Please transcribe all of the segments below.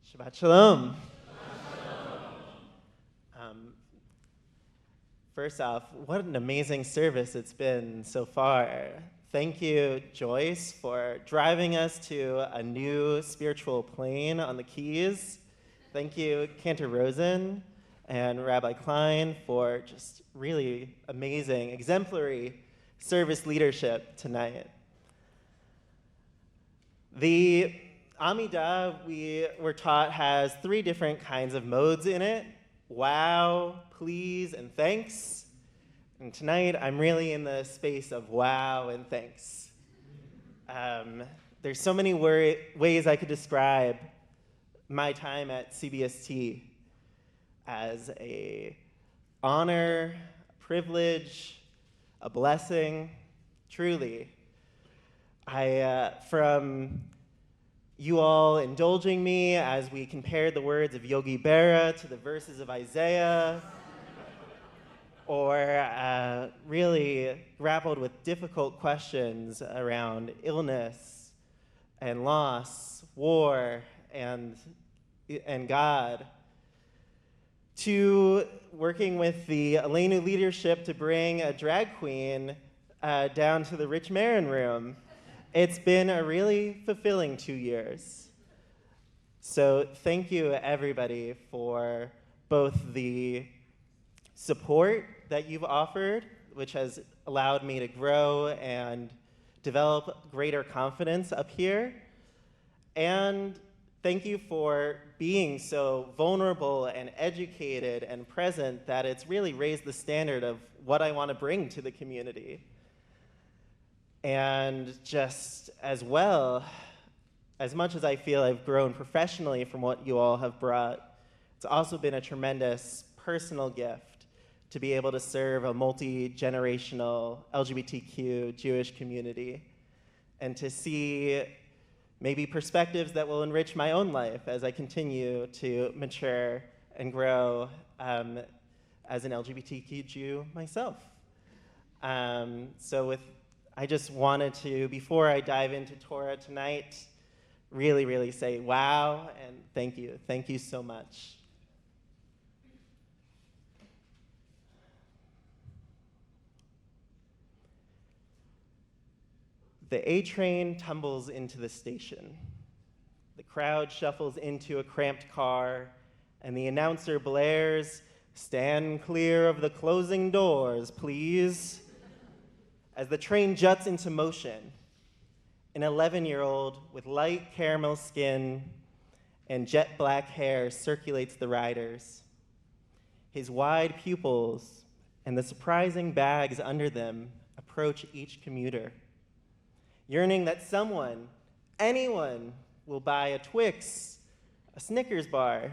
Shabbat Shalom. First off, what an amazing service it's been so far. Thank you, Joyce, for driving us to a new spiritual plane on the Keys. Thank you, Cantor Rosen and Rabbi Klein, for just really amazing, exemplary service leadership tonight. The Amidah, we were taught, has 3 different kinds of modes in it: wow, please, and thanks. And tonight, I'm really in the space of wow and thanks. There's so many ways I could describe my time at CBST as a honor, a privilege, a blessing, truly. From you all indulging me as we compared the words of Yogi Berra to the verses of Isaiah, or really grappled with difficult questions around illness and loss, war, and God, to working with the Elenu leadership to bring a drag queen down to the Rich Marin room. It's been a really fulfilling 2 years. So thank you, everybody, for both the support that you've offered, which has allowed me to grow and develop greater confidence up here, and thank you for being so vulnerable and educated and present that it's really raised the standard of what I want to bring to the community. And just as well, as much as I feel I've grown professionally from what you all have brought, it's also been a tremendous personal gift to be able to serve a multi-generational LGBTQ Jewish community and to see maybe perspectives that will enrich my own life as I continue to mature and grow as an LGBTQ Jew myself. I just wanted to, before I dive into Torah tonight, really, really say wow and thank you. Thank you so much. The A train tumbles into the station. The crowd shuffles into a cramped car, and the announcer blares, "Stand clear of the closing doors, please." As the train juts into motion, an 11-year-old with light caramel skin and jet black hair circulates the riders. His wide pupils and the surprising bags under them approach each commuter, yearning that someone, anyone, will buy a Twix, a Snickers bar,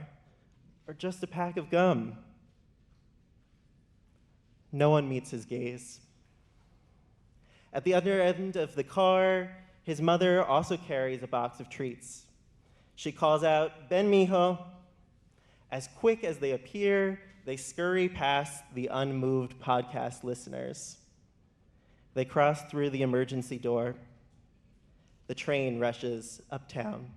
or just a pack of gum. No one meets his gaze. At the other end of the car, his mother also carries a box of treats. She calls out, "Ben Mijo." As quick as they appear, they scurry past the unmoved podcast listeners. They cross through the emergency door. The train rushes uptown.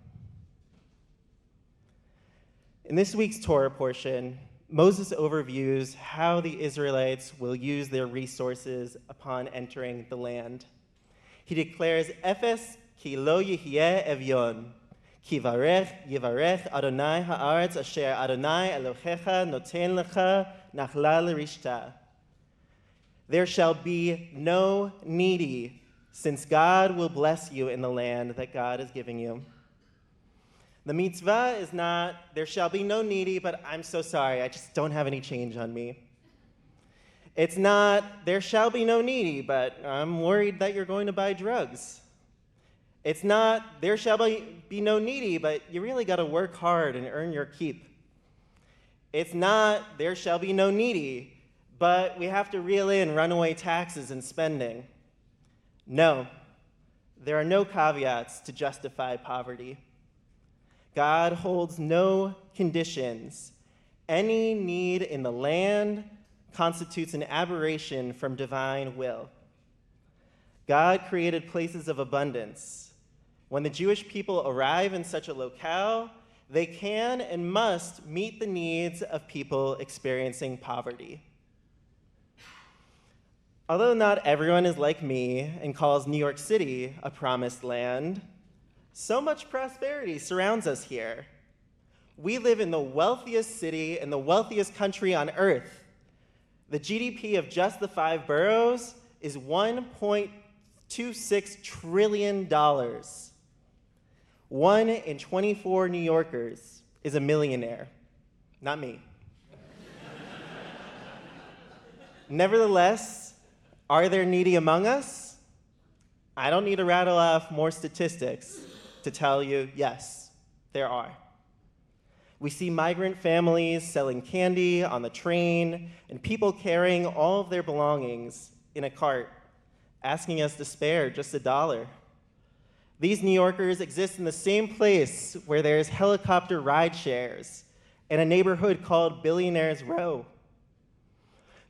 In this week's Torah portion, Moses overviews how the Israelites will use their resources upon entering the land. He declares, "Efes ki lo yihyeh evyon, ki yivarech Adonai haaretz asher Adonai Elohecha noten lecha nachla l'rishta." There shall be no needy, since God will bless you in the land that God is giving you. The mitzvah is not, "There shall be no needy, but I'm so sorry, I just don't have any change on me." It's not, "There shall be no needy, but I'm worried that you're going to buy drugs." It's not, "There shall be no needy, but you really got to work hard and earn your keep." It's not, "There shall be no needy, but we have to reel in runaway taxes and spending." No, there are no caveats to justify poverty. God holds no conditions. Any need in the land constitutes an aberration from divine will. God created places of abundance. When the Jewish people arrive in such a locale, They can and must meet the needs of people experiencing poverty. Although not everyone is like me and calls New York City a promised land, so much prosperity surrounds us here. We live in the wealthiest city and the wealthiest country on earth. The GDP of just the 5 boroughs is $1.26 trillion. 1 in 24 New Yorkers is a millionaire. Not me. Nevertheless, are there needy among us? I don't need to rattle off more statistics to tell you, yes, there are. We see migrant families selling candy on the train and people carrying all of their belongings in a cart, asking us to spare just $1. These New Yorkers exist in the same place where there's helicopter ride shares and a neighborhood called Billionaires Row.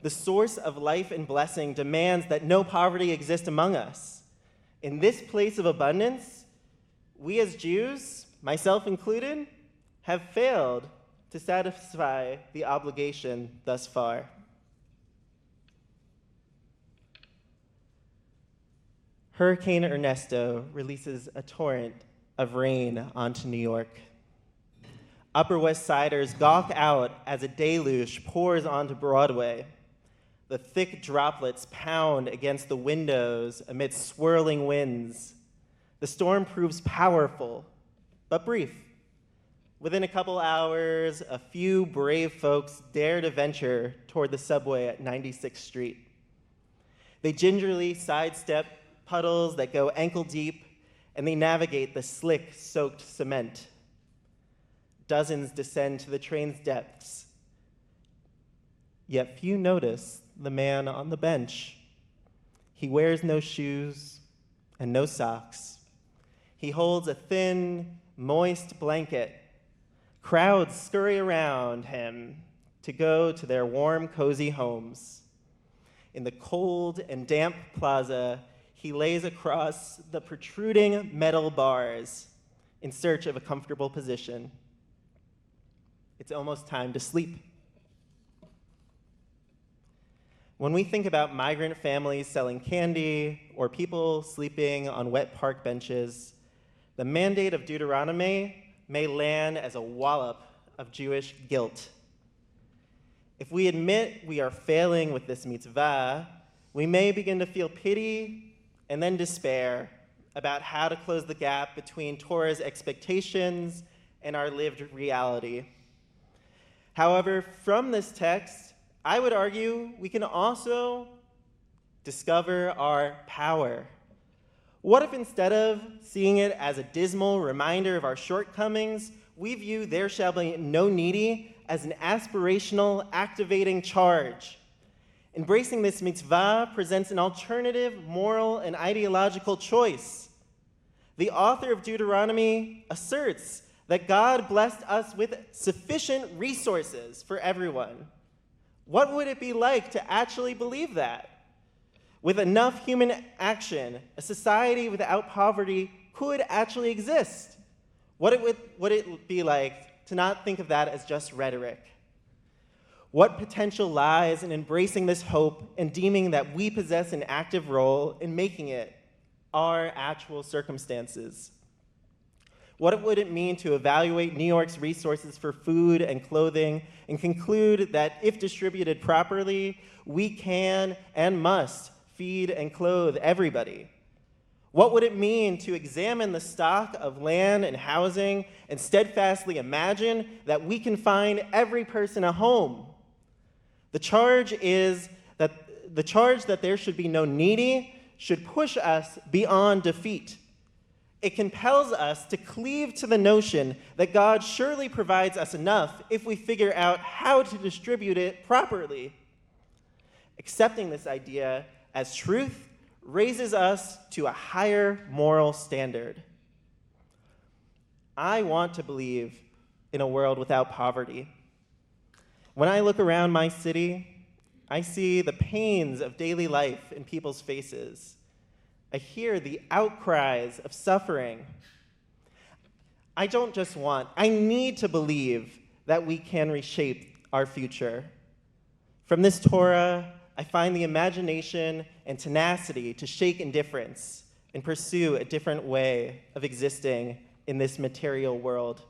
The source of life and blessing demands that no poverty exist among us. In this place of abundance, we as Jews, myself included, have failed to satisfy the obligation thus far. Hurricane Ernesto releases a torrent of rain onto New York. Upper West Siders gawk out as a deluge pours onto Broadway. The thick droplets pound against the windows amidst swirling winds. The storm proves powerful, but brief. Within a couple hours, a few brave folks dare to venture toward the subway at 96th Street. They gingerly sidestep puddles that go ankle deep, and they navigate the slick, soaked cement. Dozens descend to the train's depths, yet few notice the man on the bench. He wears no shoes and no socks. He holds a thin, moist blanket. Crowds scurry around him to go to their warm, cozy homes. In the cold and damp plaza, he lays across the protruding metal bars in search of a comfortable position. It's almost time to sleep. When we think about migrant families selling candy or people sleeping on wet park benches, the mandate of Deuteronomy may land as a wallop of Jewish guilt. If we admit we are failing with this mitzvah, we may begin to feel pity and then despair about how to close the gap between Torah's expectations and our lived reality. However, from this text, I would argue we can also discover our power. What if instead of seeing it as a dismal reminder of our shortcomings, we view there shall be no needy as an aspirational, activating charge? Embracing this mitzvah presents an alternative moral and ideological choice. The author of Deuteronomy asserts that God blessed us with sufficient resources for everyone. What would it be like to actually believe that? With enough human action, a society without poverty could actually exist. What would it be like to not think of that as just rhetoric? What potential lies in embracing this hope and deeming that we possess an active role in making it our actual circumstances? What would it mean to evaluate New York's resources for food and clothing and conclude that if distributed properly, we can and must feed and clothe everybody? What would it mean to examine the stock of land and housing and steadfastly imagine that we can find every person a home? The charge that there should be no needy should push us beyond defeat. It compels us to cleave to the notion that God surely provides us enough if we figure out how to distribute it properly. Accepting this idea as truth raises us to a higher moral standard. I want to believe in a world without poverty. When I look around my city, I see the pains of daily life in people's faces. I hear the outcries of suffering. I don't just want, I need to believe that we can reshape our future. From this Torah, I find the imagination and tenacity to shake indifference and pursue a different way of existing in this material world.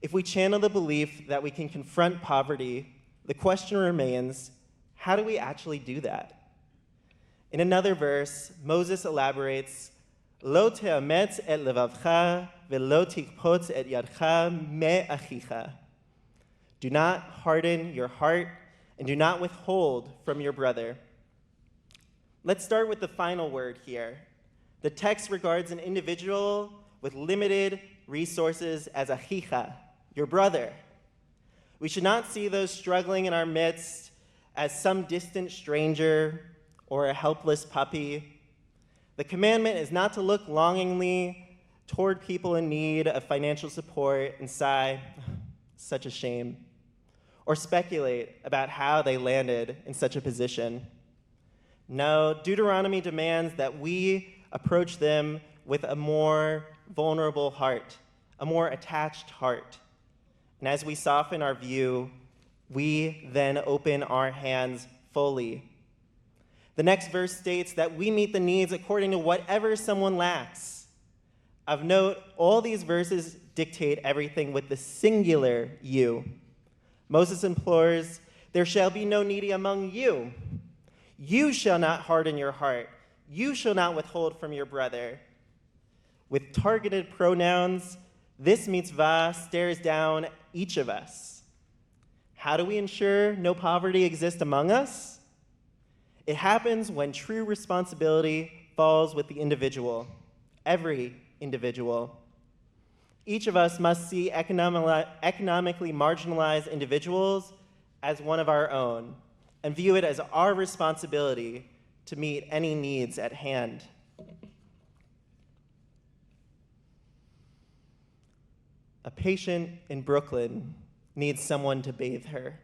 If we channel the belief that we can confront poverty, the question remains, how do we actually do that? In another verse, Moses elaborates, Lo te'ametz et levavcha ve'lo tikpotz et yadcha me'achicha. Do not harden your heart and do not withhold from your brother. Let's start with the final word here. The text regards an individual with limited resources as achicha, your brother. We should not see those struggling in our midst as some distant stranger or a helpless puppy. The commandment is not to look longingly toward people in need of financial support and sigh, such a shame, or speculate about how they landed in such a position. No, Deuteronomy demands that we approach them with a more vulnerable heart, a more attached heart. And as we soften our view, we then open our hands fully. The next verse states that we meet the needs according to whatever someone lacks. Of note, all these verses dictate everything with the singular you. Moses implores, there shall be no needy among you. You shall not harden your heart. You shall not withhold from your brother. With targeted pronouns, this mitzvah stares down each of us. How do we ensure no poverty exists among us? It happens when true responsibility falls with the individual, every individual. Each of us must see economically marginalized individuals as one of our own and view it as our responsibility to meet any needs at hand. A patient in Brooklyn needs someone to bathe her.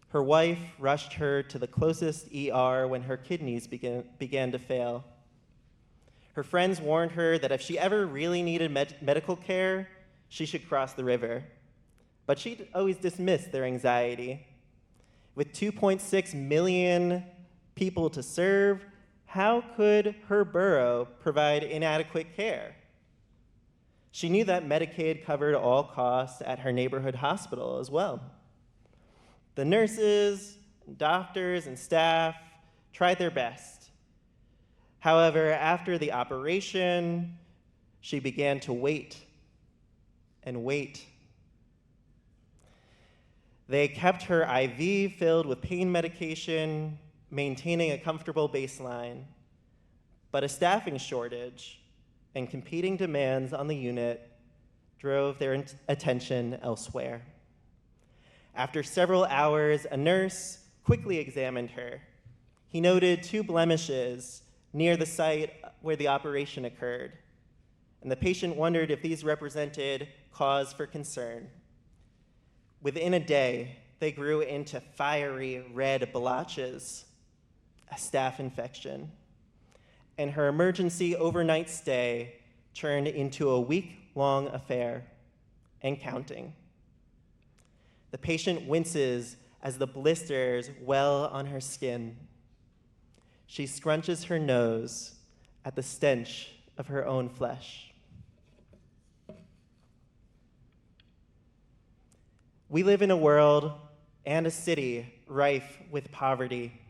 Her wife rushed her to the closest ER when her kidneys began to fail. Her friends warned her that if she ever really needed medical care, she should cross the river. But she'd always dismissed their anxiety. With 2.6 million people to serve, how could her borough provide inadequate care? She knew that Medicaid covered all costs at her neighborhood hospital as well. The nurses, doctors, and staff tried their best. However, after the operation, she began to wait and wait. They kept her IV filled with pain medication, maintaining a comfortable baseline. But a staffing shortage and competing demands on the unit drove their attention elsewhere. After several hours, a nurse quickly examined her. He noted 2 blemishes near the site where the operation occurred, and the patient wondered if these represented cause for concern. Within a day, they grew into fiery red blotches, a staph infection, and her emergency overnight stay turned into a week-long affair and counting. The patient winces as the blisters well on her skin. She scrunches her nose at the stench of her own flesh. We live in a world and a city rife with poverty.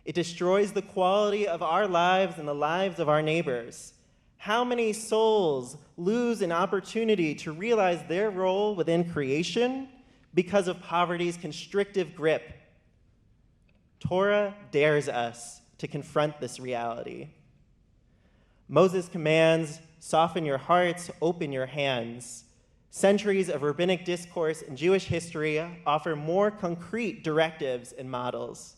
It destroys the quality of our lives and the lives of our neighbors. How many souls lose an opportunity to realize their role within creation because of poverty's constrictive grip? Torah dares us to confront this reality. Moses commands, soften your hearts, open your hands. Centuries of rabbinic discourse and Jewish history offer more concrete directives and models.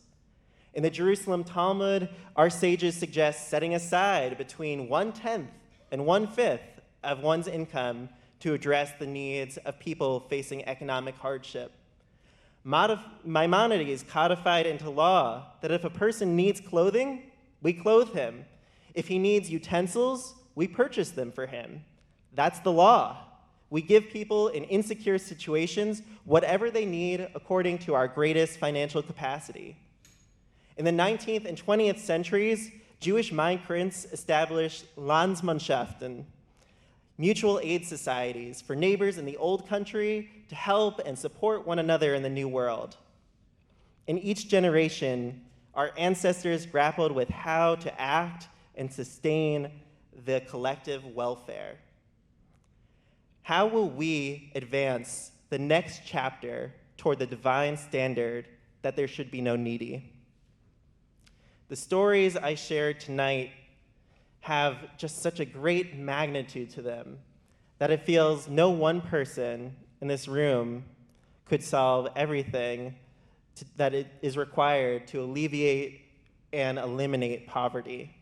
In the Jerusalem Talmud, our sages suggest setting aside between 1/10 and 1/5 of one's income to address the needs of people facing economic hardship. Maimonides codified into law that if a person needs clothing, we clothe him. If he needs utensils, we purchase them for him. That's the law. We give people in insecure situations whatever they need according to our greatest financial capacity. In the 19th and 20th centuries, Jewish migrants established Landsmannschaften, mutual aid societies for neighbors in the old country to help and support one another in the new world. In each generation, our ancestors grappled with how to act and sustain the collective welfare. How will we advance the next chapter toward the divine standard that there should be no needy? The stories I shared tonight have just such a great magnitude to them that it feels no one person in this room could solve everything that it is required to alleviate and eliminate poverty.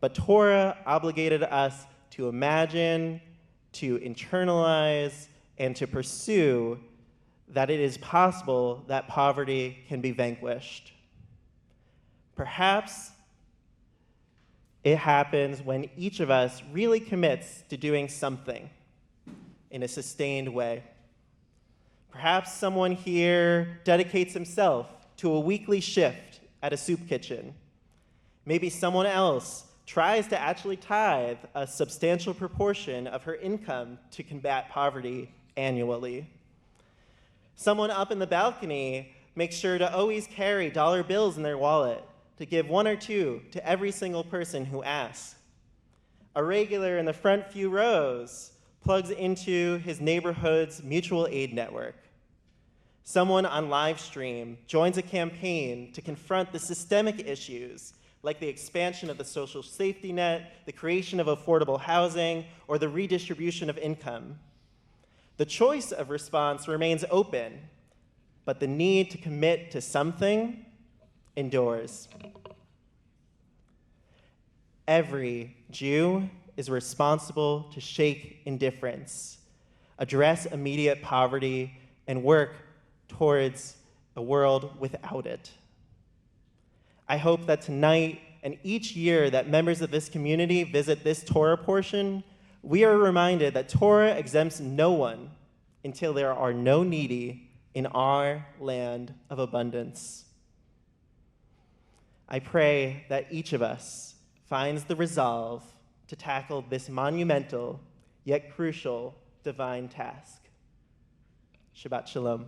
But Torah obligated us to imagine, to internalize, and to pursue that it is possible that poverty can be vanquished. Perhaps it happens when each of us really commits to doing something in a sustained way. Perhaps someone here dedicates himself to a weekly shift at a soup kitchen. Maybe someone else tries to actually tithe a substantial proportion of her income to combat poverty annually. Someone up in the balcony makes sure to always carry dollar bills in their wallet to give one or two to every single person who asks. A regular in the front few rows plugs into his neighborhood's mutual aid network. Someone on live stream joins a campaign to confront the systemic issues like the expansion of the social safety net, the creation of affordable housing, or the redistribution of income. The choice of response remains open, but the need to commit to something endures. Every Jew is responsible to shake indifference, address immediate poverty, and work towards a world without it. I hope that tonight and each year that members of this community visit this Torah portion, we are reminded that Torah exempts no one until there are no needy in our land of abundance. I pray that each of us finds the resolve to tackle this monumental yet crucial divine task. Shabbat Shalom.